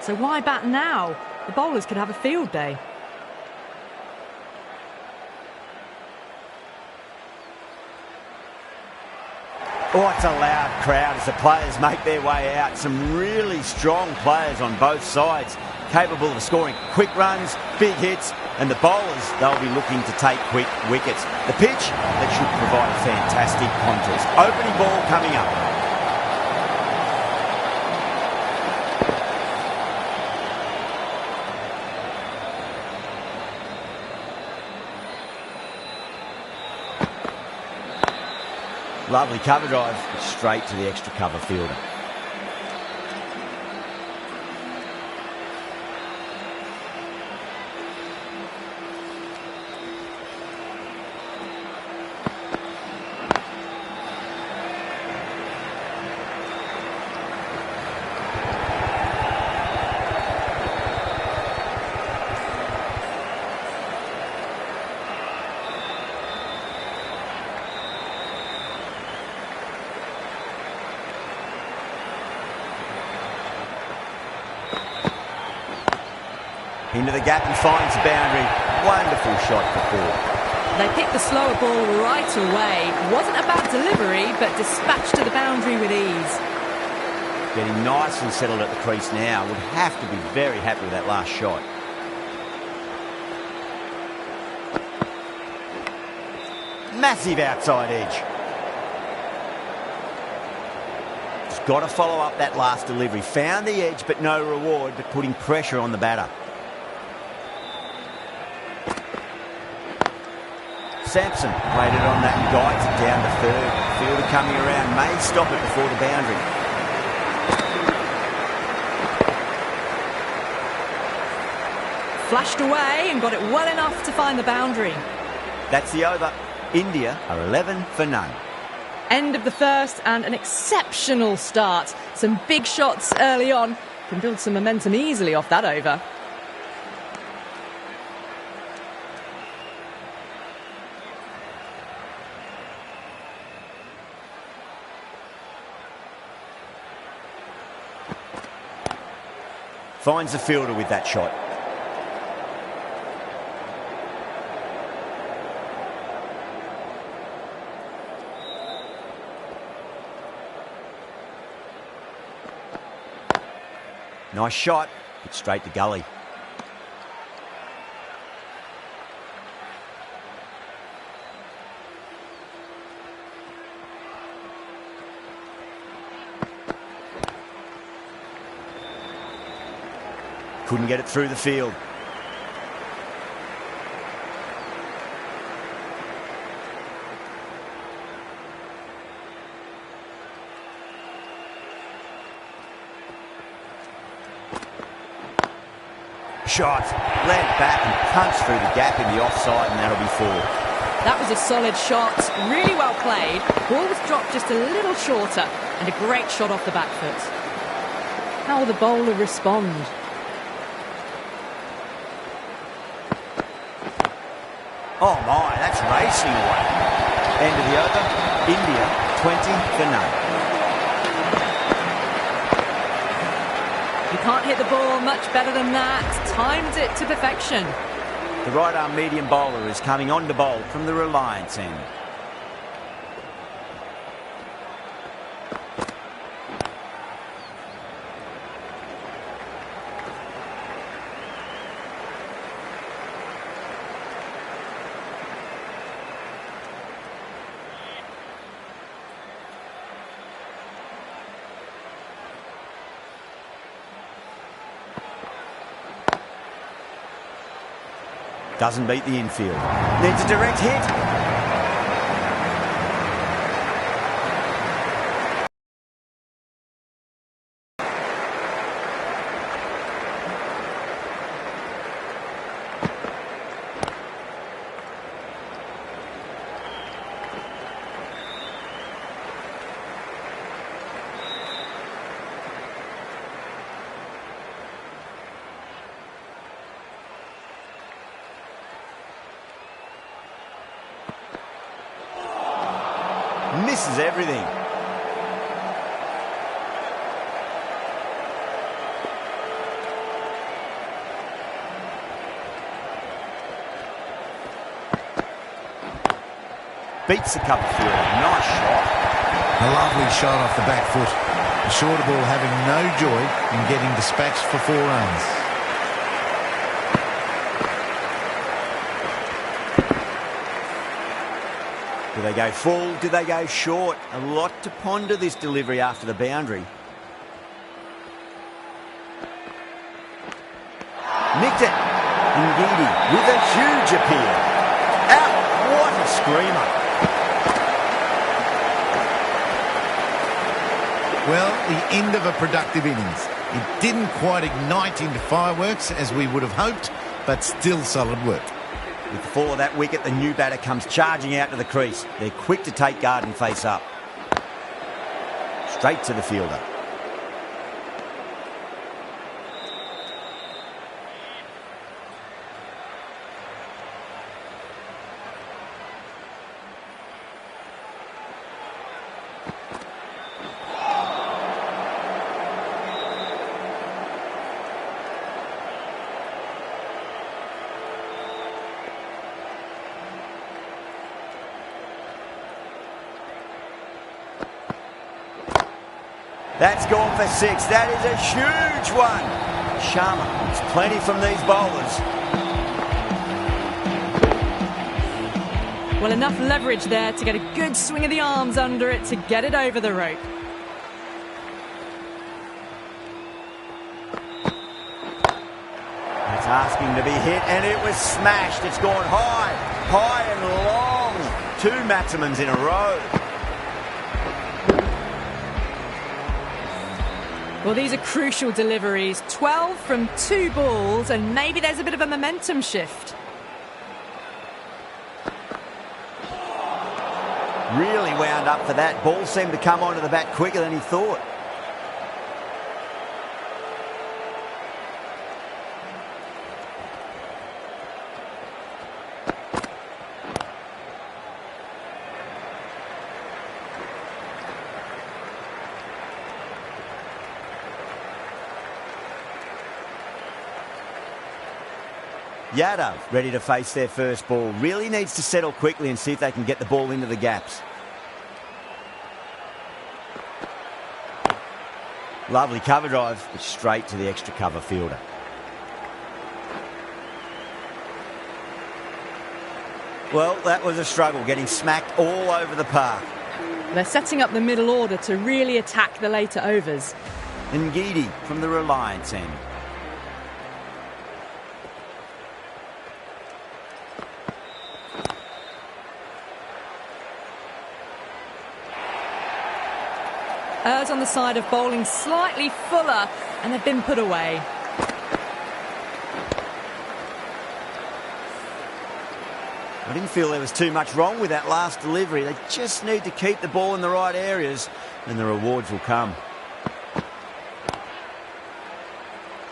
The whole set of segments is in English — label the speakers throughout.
Speaker 1: So why bat now? The bowlers could have a field day.
Speaker 2: Oh, it's a loud crowd as the players make their way out. Some really strong players on both sides, capable of scoring quick runs, big hits, and the bowlers, they'll be looking to take quick wickets. The pitch, that should provide a fantastic contest. Opening ball coming up. Lovely cover drive, straight to the extra cover fielder. Into the gap and finds the boundary. Wonderful shot for four.
Speaker 1: They picked the slower ball right away. Wasn't a bad delivery, but dispatched to the boundary with ease.
Speaker 2: Getting nicely settled at the crease now. Would have to be very happy with that last shot. Massive outside edge. Just got to follow up that last delivery. Found the edge, but no reward, but putting pressure on the batter. Sampson played it on that and guides it down to third. Fielder coming around, may stop it before the boundary.
Speaker 1: Flashed away and got it well enough to find the boundary.
Speaker 2: That's the over. India are 11 for none.
Speaker 1: End of the first and an exceptional start. Some big shots early on. Can build some momentum easily off that over.
Speaker 2: Finds the fielder with that shot. Nice shot, hit straight to gully. Couldn't get it through the field. Shot, land back and punch through the gap in the offside, and that'll be four.
Speaker 1: That was a solid shot, really well played. Ball was dropped just a little shorter, and a great shot off the back foot. How will the bowler respond?
Speaker 2: Oh my, that's racing away. End of the over, India 20 for none.
Speaker 1: You can't hit the ball much better than that. Timed it to perfection.
Speaker 2: The right arm medium bowler is coming on to bowl from the Reliance end. Doesn't beat the infield. Needs a direct hit. Misses everything. beats the cover fielder. Nice shot.
Speaker 3: A lovely shot off the back foot. The shorter ball having no joy in getting dispatched for 4 runs.
Speaker 2: Do they go full? Do they go short? A lot to ponder this delivery after the boundary. Nicked it. Ngidi with a huge appeal. Out. What a screamer.
Speaker 3: Well, the end of a productive innings. It didn't quite ignite into fireworks as we would have hoped, but still solid work.
Speaker 2: With the fall of that wicket, the new batter comes charging out to the crease. They're quick to take guard and face up. Straight to the fielder. That's gone for 6. That is a huge one. Sharma gets plenty from these bowlers.
Speaker 1: Well, enough leverage there to get a good swing of the arms under it to get it over the rope.
Speaker 2: It's asking to be hit, and it was smashed. It's gone high, high and long. 2 maximums in a row.
Speaker 1: Well, these are crucial deliveries. 12 from 2 balls, and maybe there's a bit of a momentum shift.
Speaker 2: Really wound up for that. Ball seemed to come onto the bat quicker than he thought. Yadav ready to face their first ball. Really needs to settle quickly and see if they can get the ball into the gaps. Lovely cover drive, but straight to the extra cover fielder. Well, that was a struggle, getting smacked all over the park.
Speaker 1: They're setting up the middle order to really attack the later overs.
Speaker 2: Ngidi from the Reliance end.
Speaker 1: Errs on the side of bowling slightly fuller, and they've been put away.
Speaker 2: I didn't feel there was too much wrong with that last delivery. They just need to keep the ball in the right areas, and the rewards will come.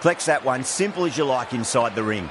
Speaker 2: Collects that one, simple as you like, inside the ring.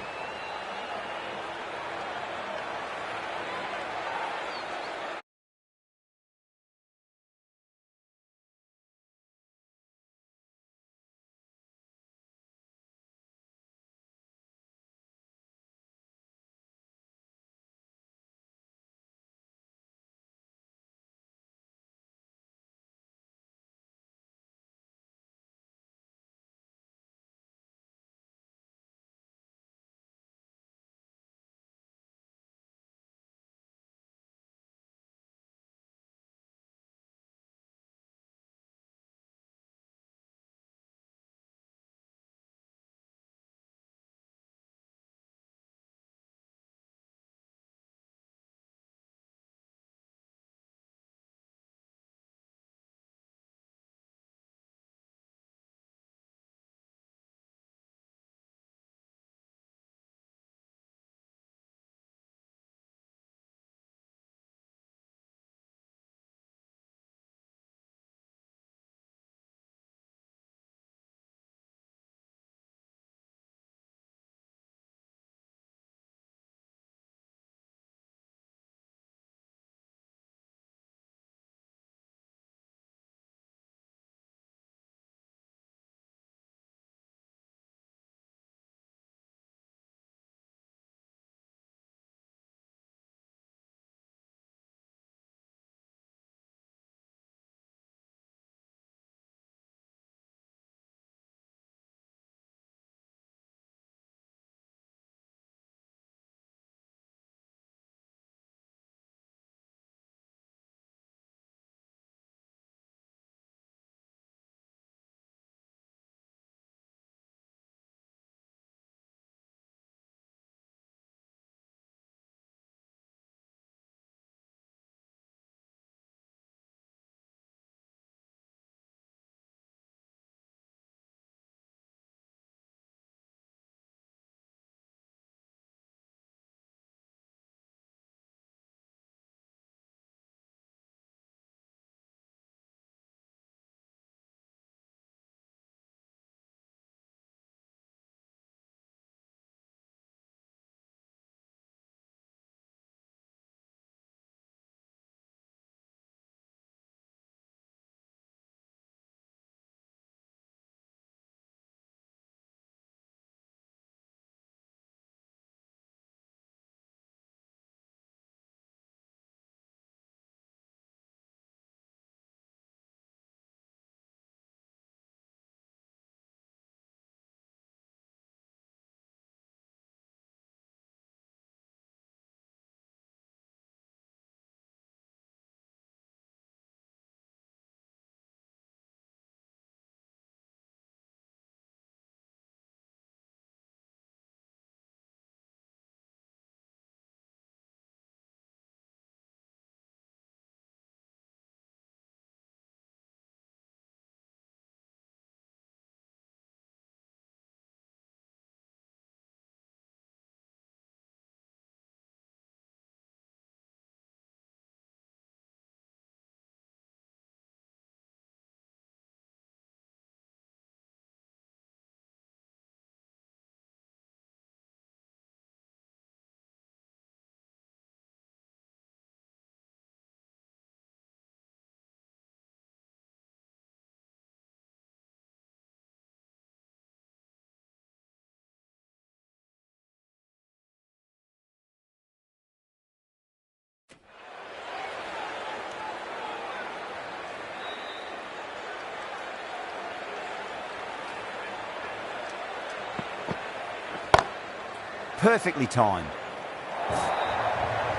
Speaker 2: perfectly timed.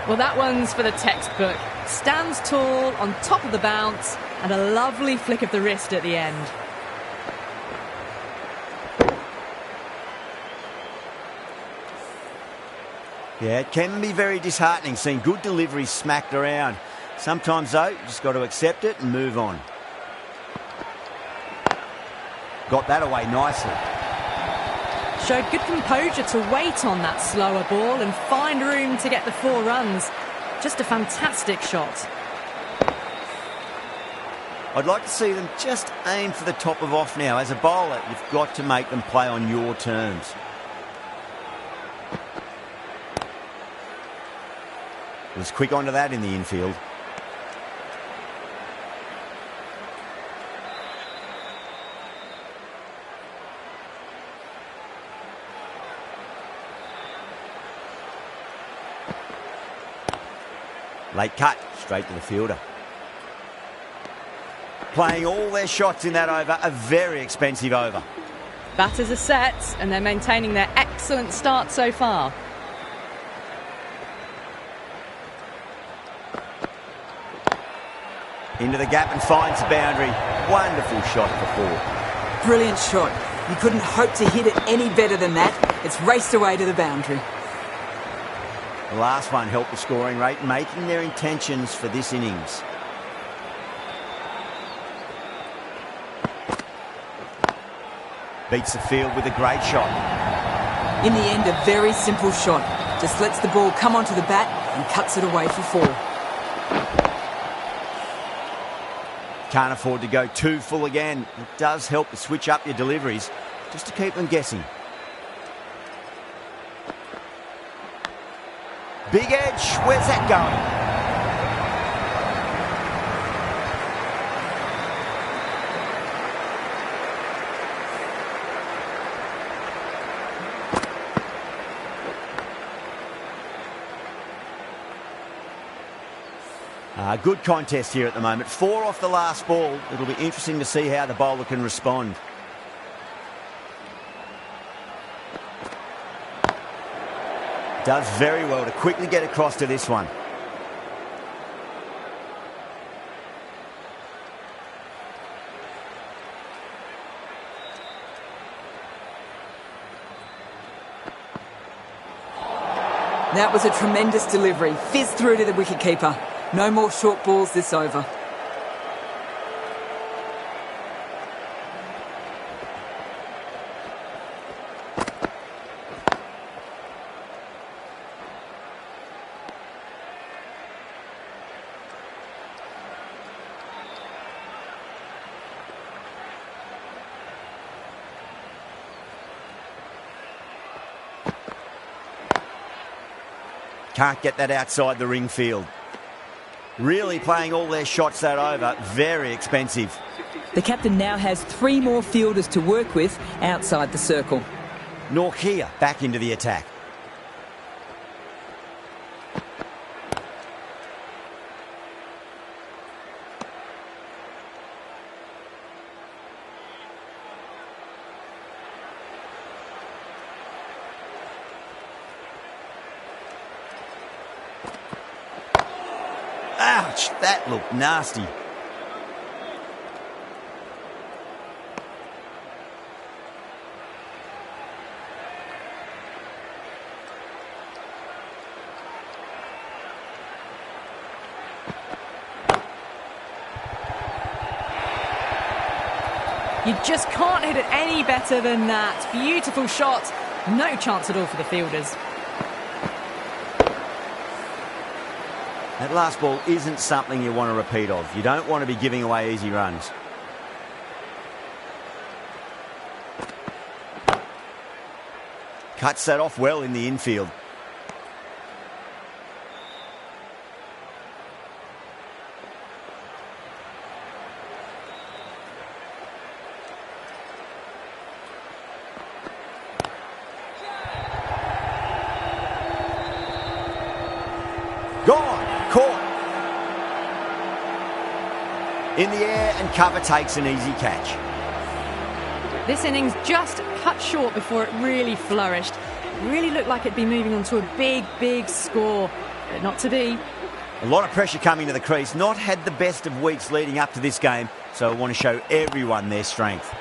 Speaker 1: Well, that one's for the textbook. Stands tall, on top of the bounce, and a lovely flick of the wrist at the end.
Speaker 2: Yeah, it can be very disheartening seeing good deliveries smacked around. Sometimes, though, you just got to accept it and move on. Got that away nicely.
Speaker 1: Showed good composure to wait on that slower ball and find room to get the 4 runs. Just a fantastic shot.
Speaker 2: I'd like to see them just aim for the top of off now. As a bowler, you've got to make them play on your terms. Was quick onto that in the infield. Late cut, straight to the fielder. Playing all their shots in that over, a very expensive over.
Speaker 1: Batters are set and they're maintaining their excellent start so far.
Speaker 2: Into the gap and finds the boundary. Wonderful shot for 4.
Speaker 4: Brilliant shot. You couldn't hope to hit it any better than that. It's raced away to the boundary.
Speaker 2: The last one helped the scoring rate, making their intentions for this innings. Beats the field with a great shot.
Speaker 4: In the end, a very simple shot. Just lets the ball come onto the bat and cuts it away for 4.
Speaker 2: Can't afford to go too full again. It does help to switch up your deliveries, just to keep them guessing. Big edge, where's that going? Good contest here at the moment. 4 off the last ball. It'll be interesting to see how the bowler can respond. Does very well to quickly get across to this one.
Speaker 4: That was a tremendous delivery. Fizzed through to the wicketkeeper. No more short balls this over.
Speaker 2: Can't get that outside the ring field. Really playing all their shots that over. Very expensive.
Speaker 4: The captain now has 3 more fielders to work with outside the circle.
Speaker 2: Norkia back into the attack. Ouch, that looked nasty.
Speaker 1: You just can't hit it any better than that. Beautiful shot. No chance at all for the fielders.
Speaker 2: That last ball isn't something you want to repeat of. You don't want to be giving away easy runs. Cuts that off well in the infield. Gone. Caught. In the air and cover takes an easy catch.
Speaker 1: This innings just cut short before it really flourished. Really looked like it'd be moving on to a big, big score, but not to be.
Speaker 2: A lot of pressure coming to the crease. Not had the best of weeks leading up to this game, so I want to show everyone their strength.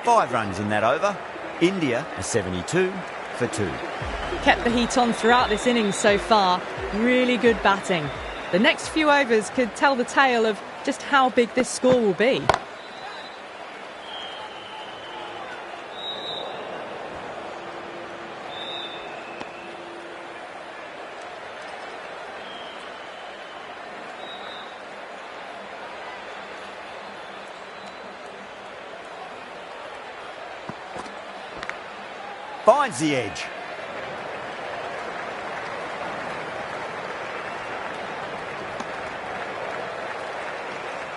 Speaker 2: Five runs in that over. India are 72 for 2.
Speaker 1: Kept the heat on throughout this innings so far. Really good batting. The next few overs could tell the tale of just how big this score will be.
Speaker 2: Finds the edge.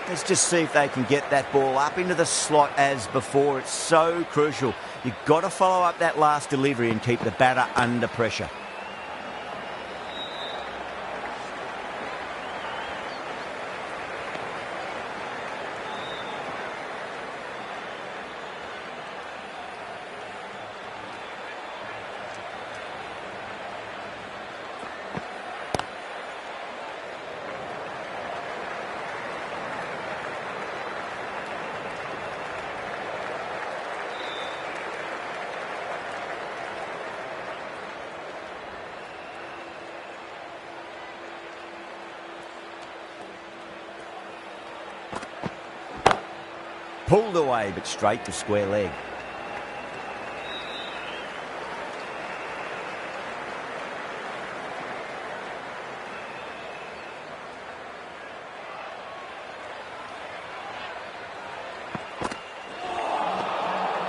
Speaker 2: Let's just see if they can get that ball up into the slot as before. It's so crucial. You've got to follow up that last delivery and keep the batter under pressure. Pulled away, but straight to square leg.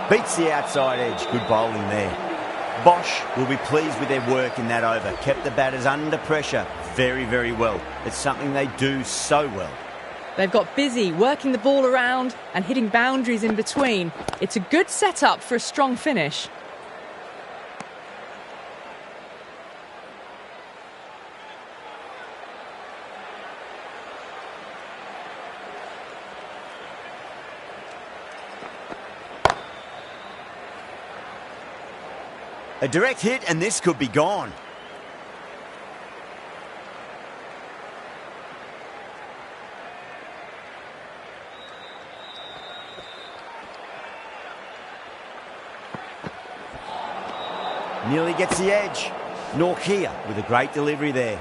Speaker 2: Beats the outside edge. Good bowling there. Bosch will be pleased with their work in that over. Kept the batters under pressure very, very well. It's something they do so well.
Speaker 1: They've got busy working the ball around and hitting boundaries in between. It's a good setup for a strong finish.
Speaker 2: A direct hit and this could be gone. Nearly gets the edge. Norkia with a great delivery there.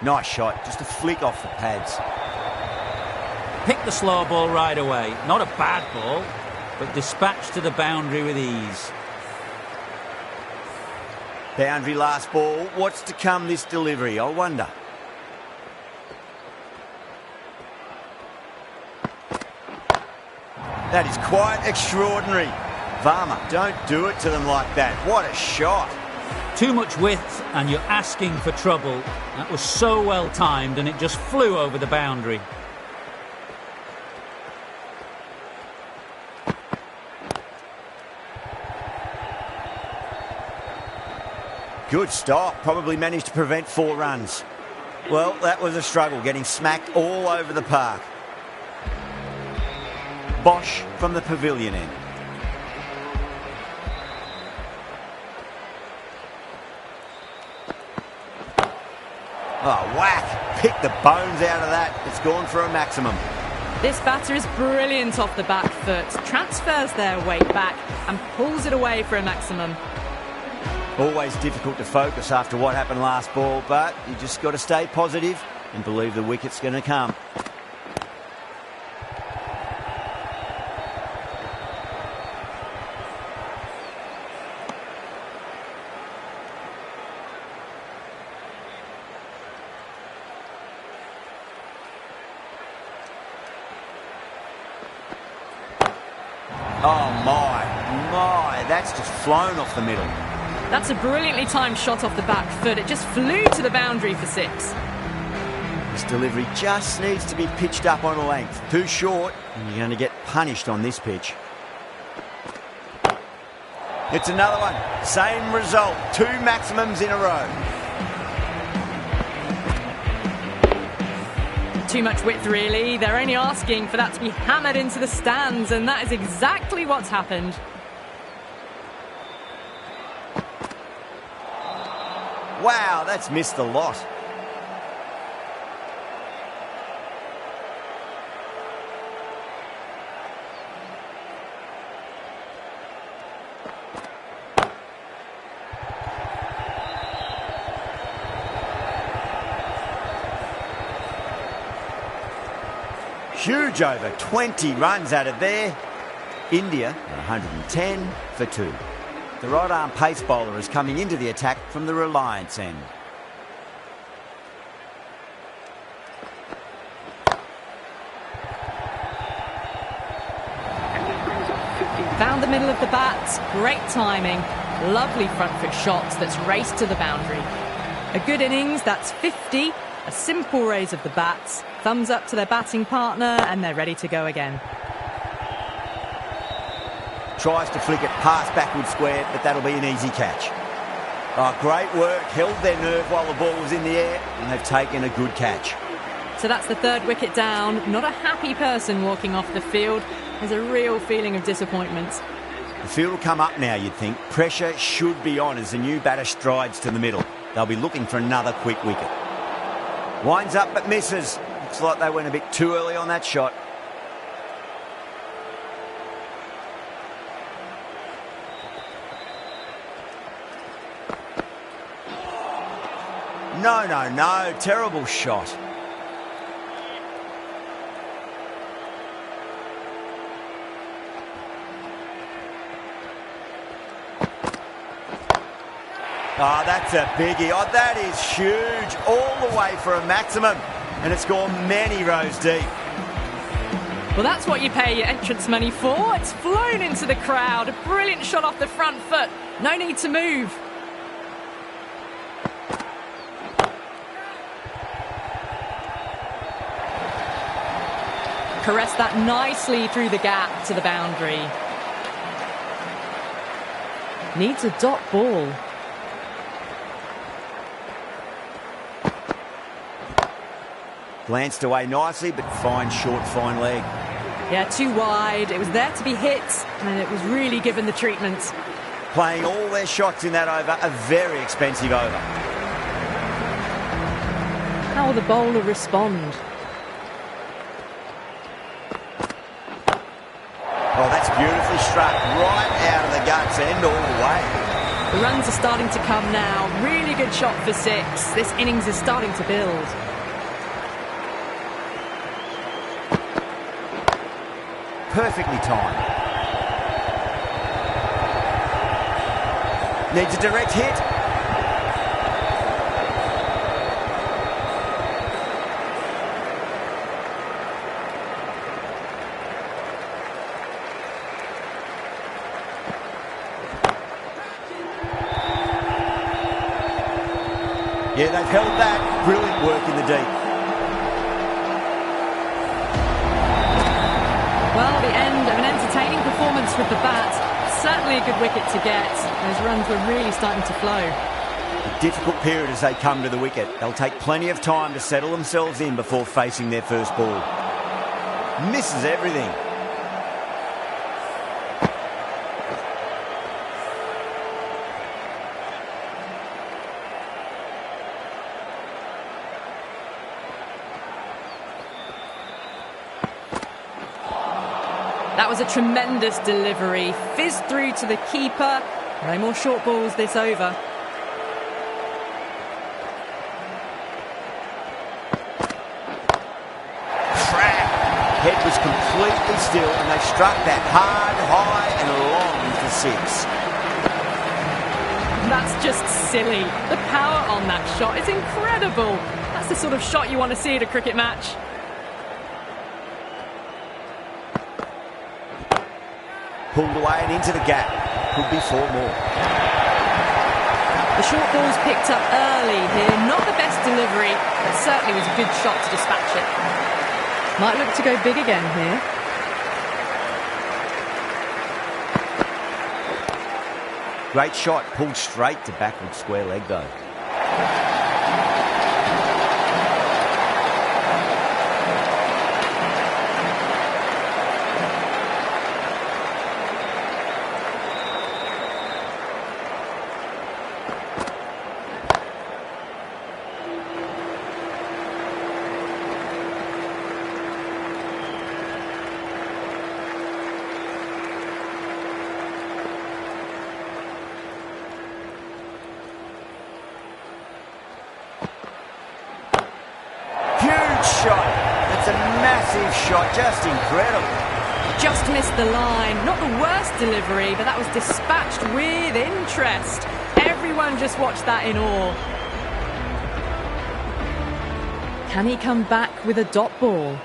Speaker 2: Nice shot, just a flick off the pads.
Speaker 5: Picked the slow ball right away. Not a bad ball, but dispatched to the boundary with ease.
Speaker 2: Boundary last ball. What's to come this delivery, I wonder. That is quite extraordinary. Varma, don't do it to them like that. What a shot.
Speaker 5: Too much width and you're asking for trouble. That was so well timed and it just flew over the boundary.
Speaker 2: Good stop. Probably managed to prevent 4 runs. Well, that was a struggle, getting smacked all over the park. Bosch from the pavilion end. Oh, whack. Pick the bones out of that. It's gone for a maximum.
Speaker 1: This batter is brilliant off the back foot, transfers their weight back and pulls it away for a maximum.
Speaker 2: Always difficult to focus after what happened last ball, but you just got to stay positive and believe the wicket's going to come. Oh, my, that's just flown off the middle.
Speaker 1: That's a brilliantly timed shot off the back foot. It just flew to the boundary for 6.
Speaker 2: This delivery just needs to be pitched up on a length. Too short, and you're going to get punished on this pitch. It's another one. Same result. 2 maximums in a row.
Speaker 1: Too much width, really. They're only asking for that to be hammered into the stands, and that is exactly what's happened.
Speaker 2: Wow, that's missed a lot. Huge over, 20 runs out of there. India at 110 for 2. The right-arm pace bowler is coming into the attack from the Reliance end.
Speaker 1: Found the middle of the bat, great timing, lovely front foot shots that's raced to the boundary. A good innings, that's 50, a simple raise of the bats, thumbs up to their batting partner, and they're ready to go again.
Speaker 2: Tries to flick it past backward square, but that'll be an easy catch. Oh, great work, held their nerve while the ball was in the air, and they've taken a good catch.
Speaker 1: So that's the 3rd wicket down. Not a happy person walking off the field. There's a real feeling of disappointment.
Speaker 2: The field will come up now, you'd think. Pressure should be on as the new batter strides to the middle. They'll be looking for another quick wicket. Winds up but misses. Looks like they went a bit too early on that shot. No. Terrible shot. Oh, that's a biggie. Oh, that is huge. All the way for a maximum. And it's gone many rows deep.
Speaker 1: Well, that's what you pay your entrance money for. It's flown into the crowd. A brilliant shot off the front foot. No need to move. Caressed that nicely through the gap to the boundary. Needs a dot ball.
Speaker 2: Glanced away nicely, but fine short, fine leg.
Speaker 1: Yeah, too wide. It was there to be hit, and it was really given the treatment.
Speaker 2: Playing all their shots in that over, a very expensive over.
Speaker 1: How will the bowler respond?
Speaker 2: Oh, that's beautifully struck. Right out of the guts, end all the way.
Speaker 1: The runs are starting to come now. Really good shot for 6. This innings is starting to build.
Speaker 2: Perfectly timed. Needs a direct hit. Yeah, they've held that. Brilliant work in the deep.
Speaker 1: Well, the end of an entertaining performance with the bat. Certainly a good wicket to get. Those runs were really starting to flow.
Speaker 2: A difficult period as they come to the wicket. They'll take plenty of time to settle themselves in before facing their first ball. Misses everything.
Speaker 1: That was a tremendous delivery. Fizzed through to the keeper. No more short balls this over.
Speaker 2: Crack! Head was completely still and they struck that hard, high and long for 6.
Speaker 1: That's just silly. The power on that shot is incredible. That's the sort of shot you want to see at a cricket match.
Speaker 2: Pulled away and into the gap. Could be 4 more.
Speaker 1: The short ball's picked up early here. Not the best delivery, but certainly was a good shot to dispatch it. Might look to go big again here.
Speaker 2: Great shot, pulled straight to backward square leg though. Shot. That's a massive shot, just incredible.
Speaker 1: Just missed the line. Not the worst delivery, but that was dispatched with interest. Everyone just watched that in awe. Can he come back with a dot ball?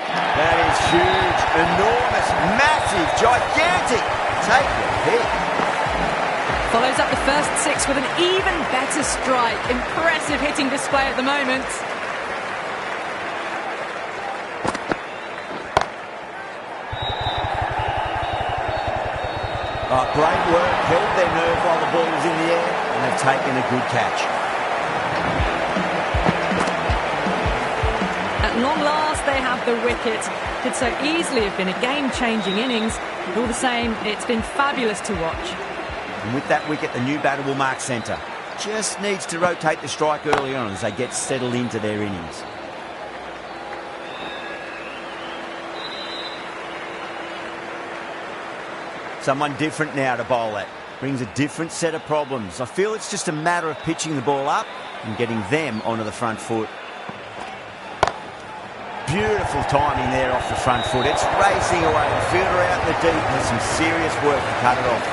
Speaker 2: That is huge, enormous, massive, gigantic. Take your pick.
Speaker 1: Follows up the first 6 with an even better strike. Impressive hitting display at the moment.
Speaker 2: Great work, held their nerve while the ball was in the air, and they've taken a good catch.
Speaker 1: At long last, they have the wicket. Could so easily have been a game-changing innings. But all the same, it's been fabulous to watch.
Speaker 2: And with that wicket, the new batter will mark centre. Just needs to rotate the strike early on as they get settled into their innings. Someone different now to bowl at. Brings a different set of problems. I feel it's just a matter of pitching the ball up and getting them onto the front foot. Beautiful timing there off the front foot. It's racing away. The fielder out in the deep has some serious work to cut it off.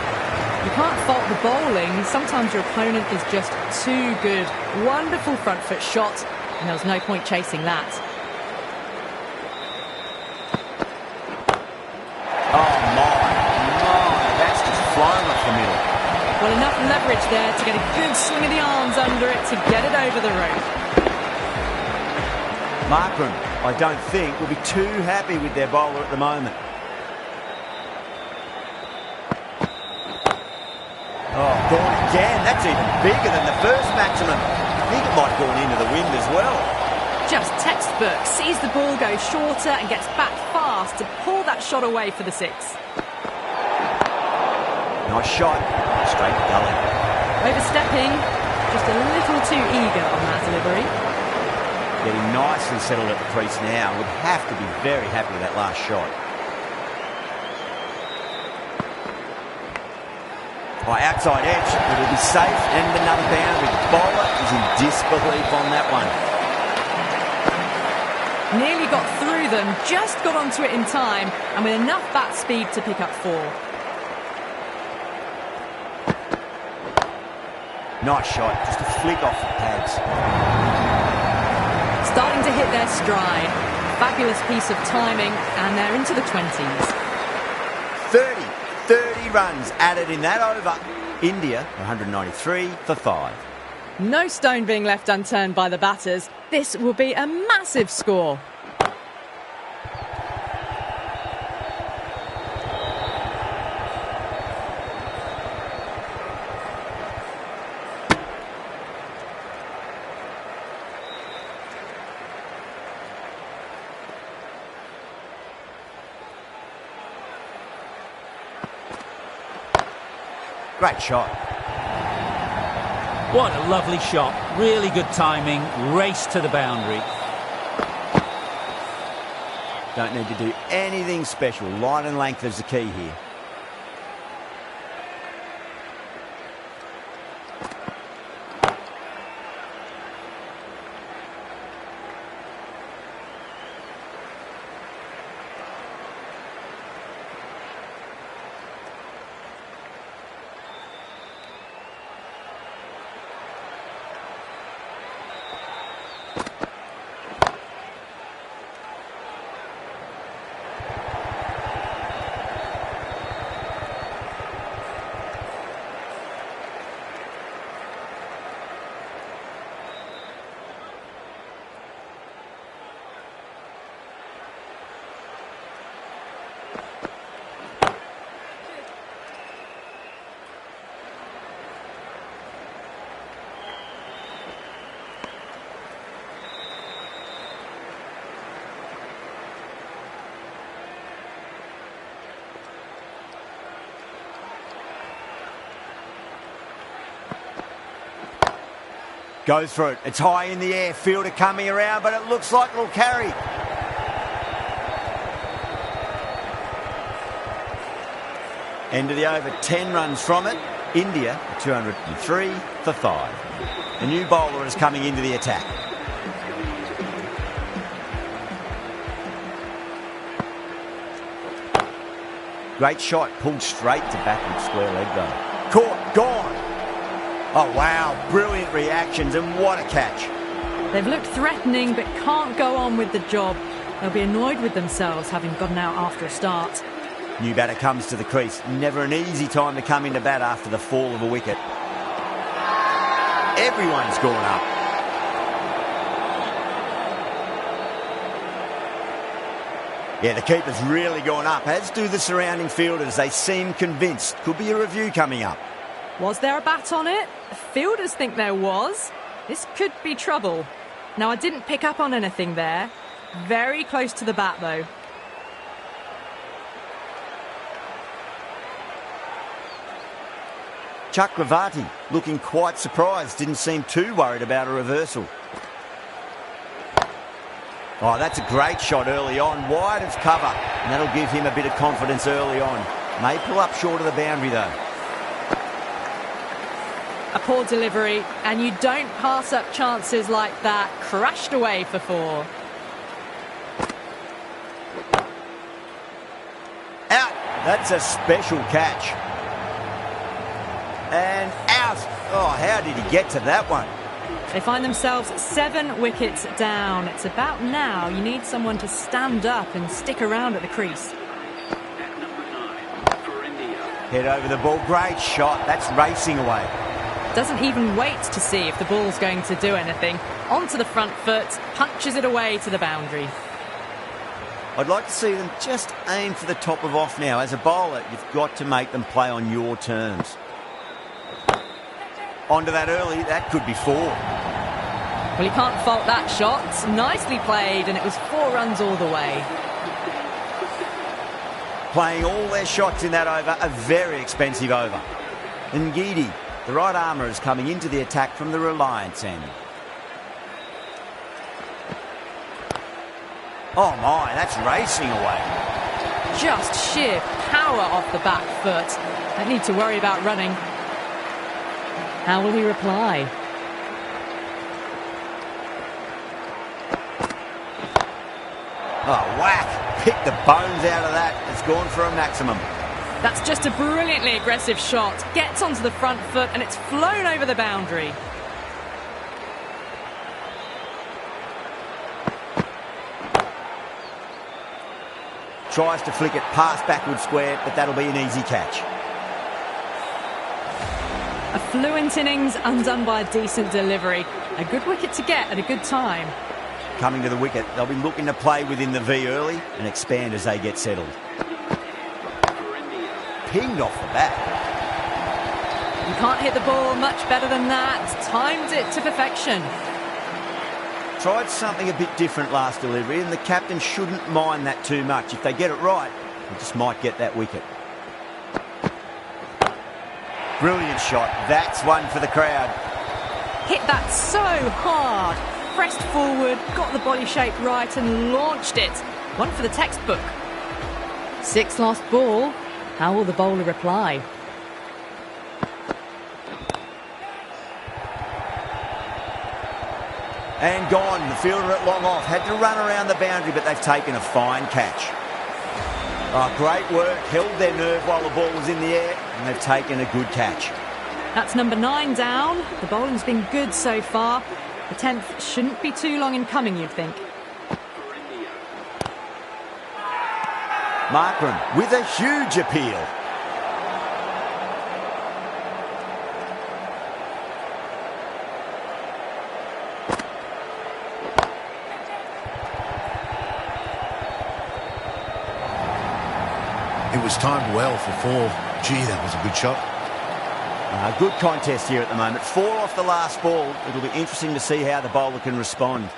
Speaker 1: You can't fault the bowling. Sometimes your opponent is just too good. Wonderful front foot shot, and there was no point chasing that.
Speaker 2: Oh my, that's just flying off the middle.
Speaker 1: Well, enough leverage there to get a good swing of the arms under it to get it over the rope.
Speaker 2: Markram, I don't think, will be too happy with their bowler at the moment. Oh, gone again. That's even bigger than the first maximum. I think it might have gone into the wind as well.
Speaker 1: Just textbook. Sees the ball go shorter and gets back fast to pull that shot away for the 6.
Speaker 2: Nice shot. Straight to gully.
Speaker 1: Overstepping. Just a little too eager on that delivery.
Speaker 2: Getting nicely settled at the crease now. Would have to be very happy with that last shot. Outside edge, it'll be safe and another boundary. The bowler is in disbelief on that one.
Speaker 1: Nearly got through them, just got onto it in time, and with enough bat speed to pick up 4.
Speaker 2: Nice shot, just a flick off the pads.
Speaker 1: Starting to hit their stride. Fabulous piece of timing, and they're into the 20s.
Speaker 2: 30 runs added in that over. India, 193 for 5.
Speaker 1: No stone being left unturned by the batters. This will be a massive score.
Speaker 2: Great shot.
Speaker 5: What a lovely shot. Really good timing. Race to the boundary.
Speaker 2: Don't need to do anything special. Line and length is the key here. Goes for it. It's high in the air. Fielder coming around, but it looks like it'll carry. End of the over, 10 runs from it. India, 203 for 5. A new bowler is coming into the attack. Great shot, pulled straight to backward square leg though. Caught, gone. Oh wow, brilliant reactions and what a catch.
Speaker 1: They've looked threatening but can't go on with the job. They'll be annoyed with themselves having gotten out after a start.
Speaker 2: New batter comes to the crease. Never an easy time to come into bat after the fall of a wicket. Everyone's gone up. Yeah, the keeper's really gone up, as do the surrounding fielders. They seem convinced. Could be a review coming up.
Speaker 1: Was there a bat on it? The fielders think there was. This could be trouble. Now, I didn't pick up on anything there. Very close to the bat, though.
Speaker 2: Chakravarti looking quite surprised. Didn't seem too worried about a reversal. Oh, that's a great shot early on. Wide of cover. And that'll give him a bit of confidence early on. May pull up short of the boundary, though.
Speaker 1: A poor delivery, and you don't pass up chances like that. Crashed away for 4.
Speaker 2: Out. That's a special catch. And out. Oh, how did he get to that one?
Speaker 1: They find themselves 7 wickets down. It's about now you need someone to stand up and stick around at the crease.
Speaker 2: Head over the ball. Great shot. That's racing away.
Speaker 1: Doesn't even wait to see if the ball's going to do anything. Onto the front foot, punches it away to the boundary.
Speaker 2: I'd like to see them just aim for the top of off now. As a bowler, you've got to make them play on your terms. Onto that early, that could be 4.
Speaker 1: Well, you can't fault that shot. Nicely played, and it was 4 runs all the way.
Speaker 2: Playing all their shots in that over, a very expensive over. Ngidi, the right armour, is coming into the attack from the Reliance end. Oh my, that's racing away.
Speaker 1: Just sheer power off the back foot. Don't need to worry about running. How will he reply?
Speaker 2: Oh, whack. Pick the bones out of that. It's gone for a maximum.
Speaker 1: That's just a brilliantly aggressive shot. Gets onto the front foot and it's flown over the boundary.
Speaker 2: Tries to flick it past backward square, but that'll be an easy catch.
Speaker 1: A fluent innings undone by a decent delivery. A good wicket to get at a good time.
Speaker 2: Coming to the wicket, they'll be looking to play within the V early and expand as they get settled. Pinged off the bat.
Speaker 1: You can't hit the ball much better than that. Timed it to perfection.
Speaker 2: Tried something a bit different last delivery, and the captain shouldn't mind that too much. If they get it right, they just might get that wicket. Brilliant shot. That's one for the crowd.
Speaker 1: Hit that so hard. Pressed forward, got the body shape right and launched it. One for the textbook. 6 lost ball. How will the bowler reply?
Speaker 2: And gone. The fielder at long off. Had to run around the boundary, but they've taken a fine catch. Oh, great work. Held their nerve while the ball was in the air, and they've taken a good catch.
Speaker 1: That's number 9 down. The bowling's been good so far. The 10th shouldn't be too long in coming, you'd think.
Speaker 2: Markram with a huge appeal.
Speaker 3: It was timed well for 4. Gee, that was a good shot.
Speaker 2: Good contest here at the moment. 4 off the last ball. It'll be interesting to see how the bowler can respond.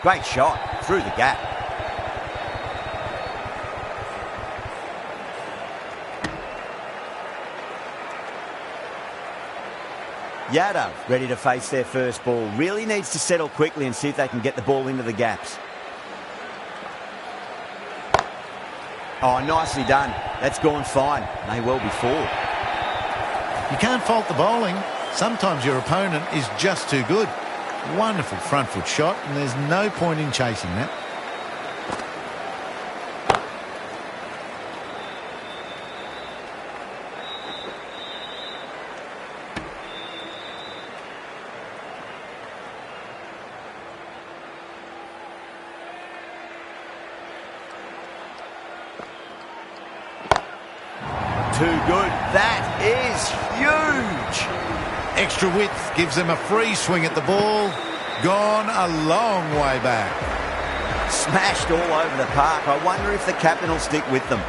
Speaker 2: Great shot through the gap. Yadav ready to face their first ball. Really needs to settle quickly and see if they can get the ball into the gaps. Oh, nicely done. That's gone fine. May well be 4.
Speaker 3: You can't fault the bowling. Sometimes your opponent is just too good. Wonderful front foot shot, and there's no point in chasing that.
Speaker 2: Too good. That is huge.
Speaker 3: Extra width gives them a free swing at the ball. Gone a long way back.
Speaker 2: Smashed all over the park. I wonder if the captain will stick with them.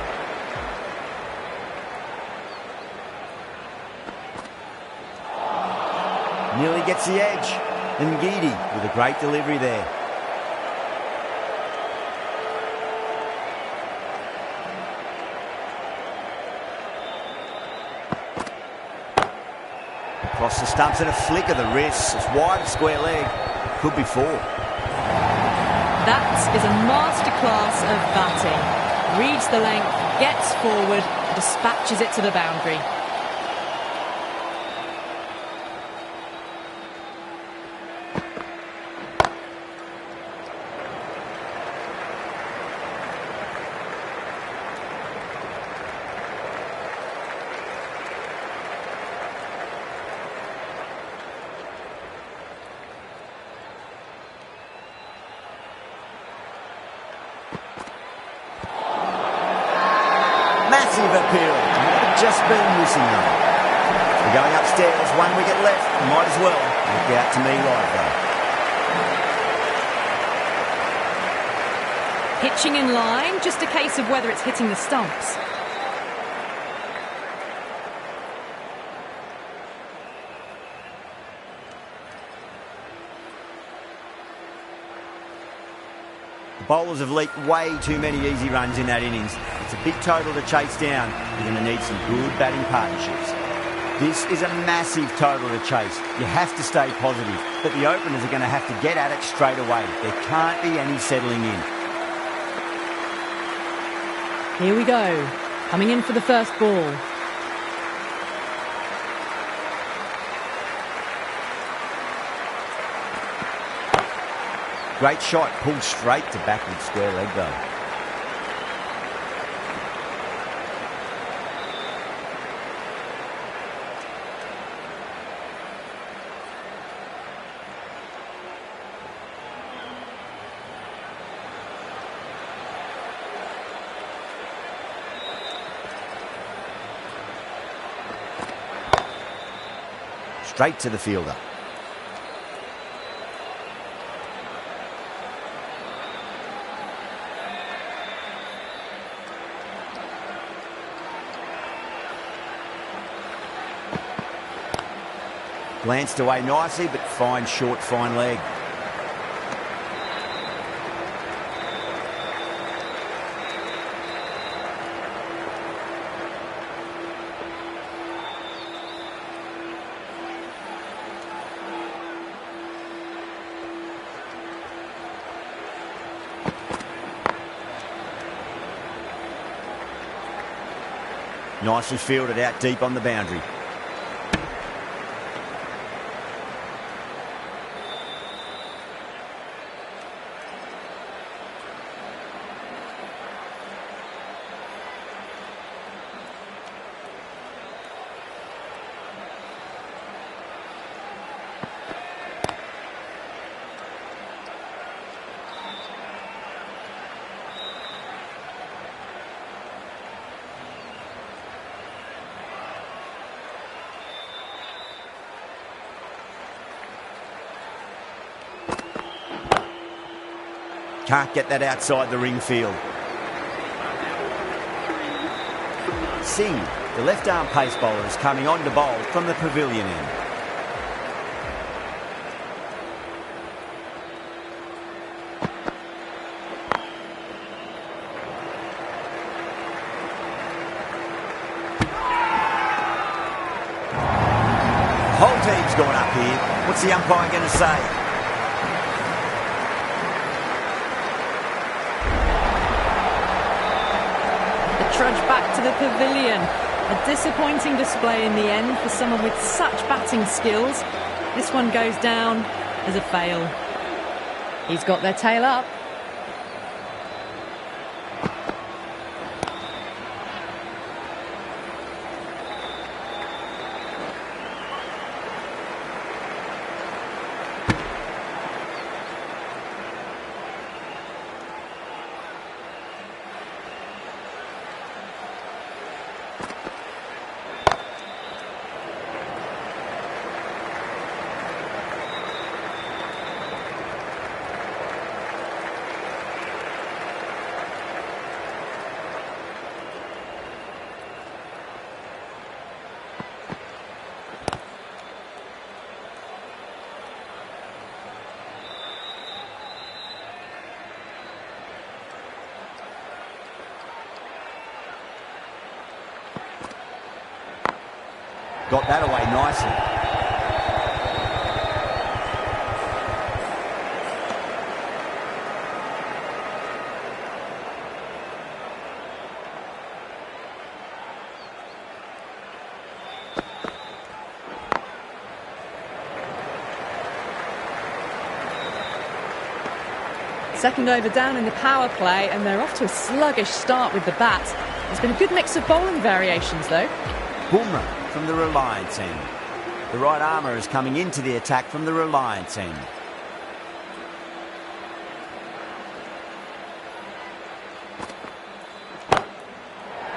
Speaker 2: Nearly gets the edge. And Gidi with a great delivery there. Across the stumps and a flick of the wrist. It's wide of square leg. Could be 4.
Speaker 1: That is a masterclass of batting. Reads the length, gets forward, dispatches it to the boundary.
Speaker 2: Massive appeal. Just been missing them. We're going upstairs. 1 wicket left. Might as well look out to me right though.
Speaker 1: Pitching in line, just a case of whether it's hitting the stumps.
Speaker 2: The bowlers have leaked way too many easy runs in that innings. It's a big total to chase down. You're going to need some good batting partnerships. This is a massive total to chase. You have to stay positive, but the openers are going to have to get at it straight away. There can't be any settling in.
Speaker 1: Here we go. Coming in for the first ball.
Speaker 2: Great shot, pulled straight to backward square leg though. Straight to the fielder. Glanced away nicely, but fine short, fine leg. Nicely fielded out deep on the boundary. Can't get that outside the ring field. Singh, the left-arm pace bowler, is coming on to bowl from the pavilion end. Holds team's gone up here. What's the umpire going to say?
Speaker 1: The trudge back to the pavilion. A disappointing display in the end for someone with such batting skills. This one goes down as a fail. He's got their tail up.
Speaker 2: Got that away nicely.
Speaker 1: Second over down in the power play, and they're off to a sluggish start with the bat. There's been a good mix of bowling variations, though.
Speaker 2: Boomer from the Reliance end. The right armour is coming into the attack from the Reliance end.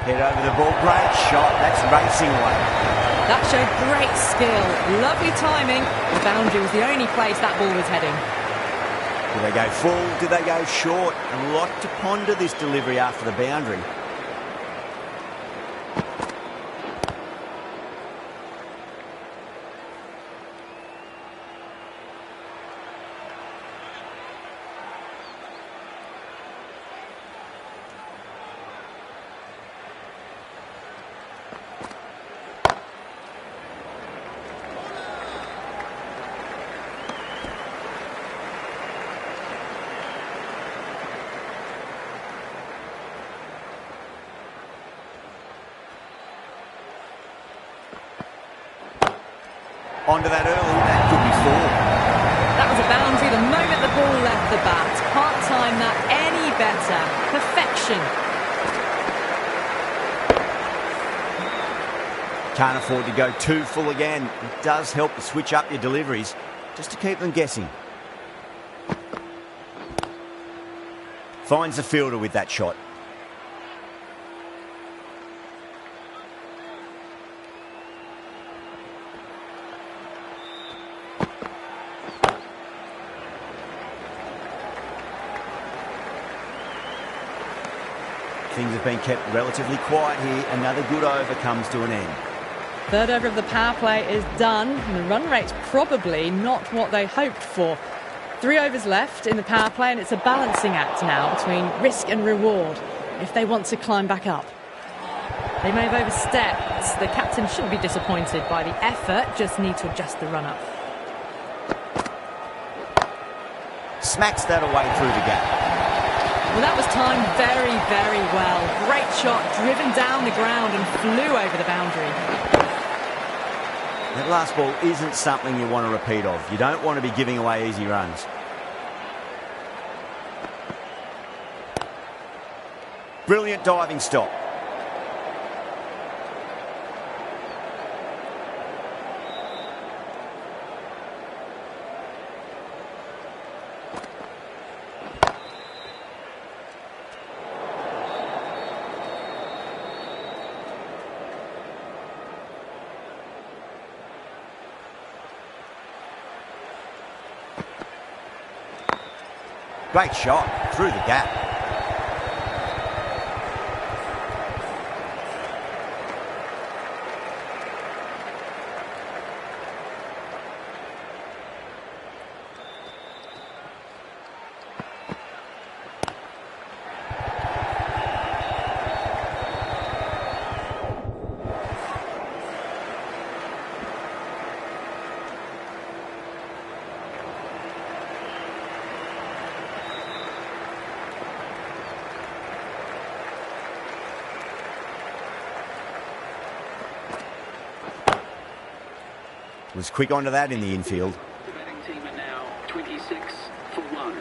Speaker 2: Head over the ball, great shot, that's racing away.
Speaker 1: That showed great skill, lovely timing. The boundary was the only place that ball was heading.
Speaker 2: Do they go full? Do they go short? A lot to ponder this delivery after the boundary. Onto that early, that could be four.
Speaker 1: That was a boundary the moment the ball left the bat. Can't time that any better. Perfection.
Speaker 2: Can't afford to go too full again. It does help to switch up your deliveries, just to keep them guessing. Finds the fielder with that shot. Things have been kept relatively quiet here. Another good over comes to an end.
Speaker 1: Third over of the power play is done, and the run rate's probably not what they hoped for. 3 overs left in the power play, and it's a balancing act now between risk and reward if they want to climb back up. They may have overstepped. The captain shouldn't be disappointed by the effort, just need to adjust the run-up.
Speaker 2: Smacks that away through the gap.
Speaker 1: Well, that was timed very, very well. Great shot, driven down the ground and flew over the boundary.
Speaker 2: That last ball isn't something you want to repeat of. You don't want to be giving away easy runs. Brilliant diving stop. Great shot through the gap. Was quick onto that in the infield.
Speaker 6: The batting team are now 26 for 1.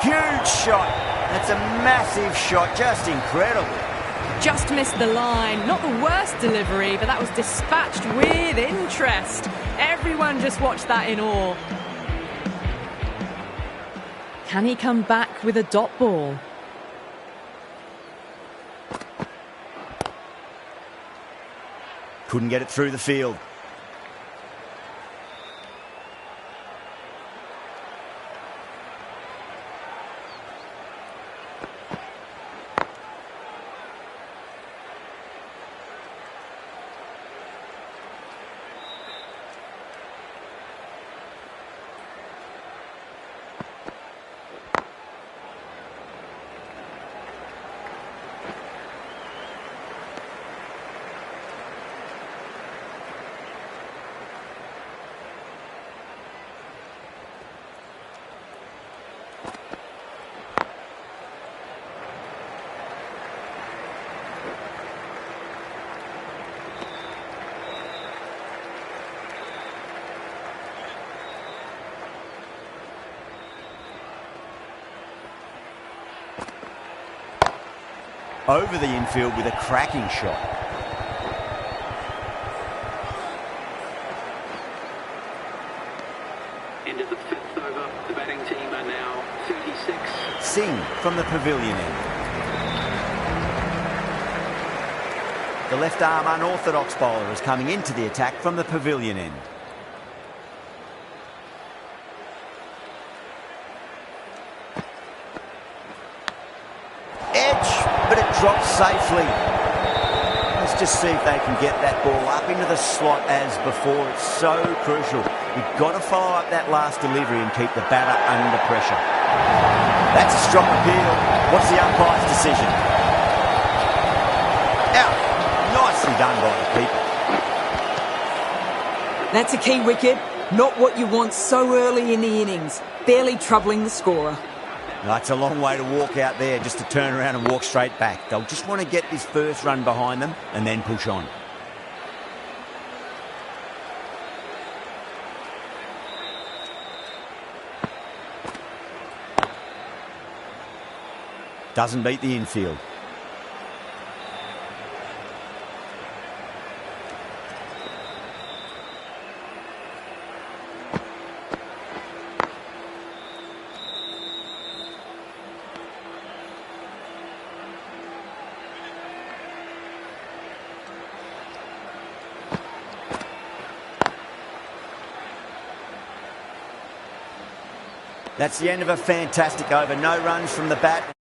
Speaker 2: Huge shot. That's a massive shot. Just incredible.
Speaker 1: Just missed the line. Not the worst delivery, but that was dispatched with interest. Everyone just watched that in awe. Can he come back with a dot ball?
Speaker 2: Couldn't get it through the field. Over the infield with a cracking shot.
Speaker 6: End of the 5th over. The batting team are now 36.
Speaker 2: Singh from the pavilion end. The left arm unorthodox bowler is coming into the attack from the pavilion end. But it drops safely. Let's just see if they can get that ball up into the slot as before. It's so crucial. You've got to follow up that last delivery and keep the batter under pressure. That's a strong appeal. What's the umpire's decision? Out. Nicely done by the keeper.
Speaker 4: That's a key wicket. Not what you want so early in the innings. Barely troubling the scorer.
Speaker 2: That's a long way to walk out there just to turn around and walk straight back. They'll just want to get this first run behind them and then push on. Doesn't beat the infield. That's the end of a fantastic over. No runs from the bat.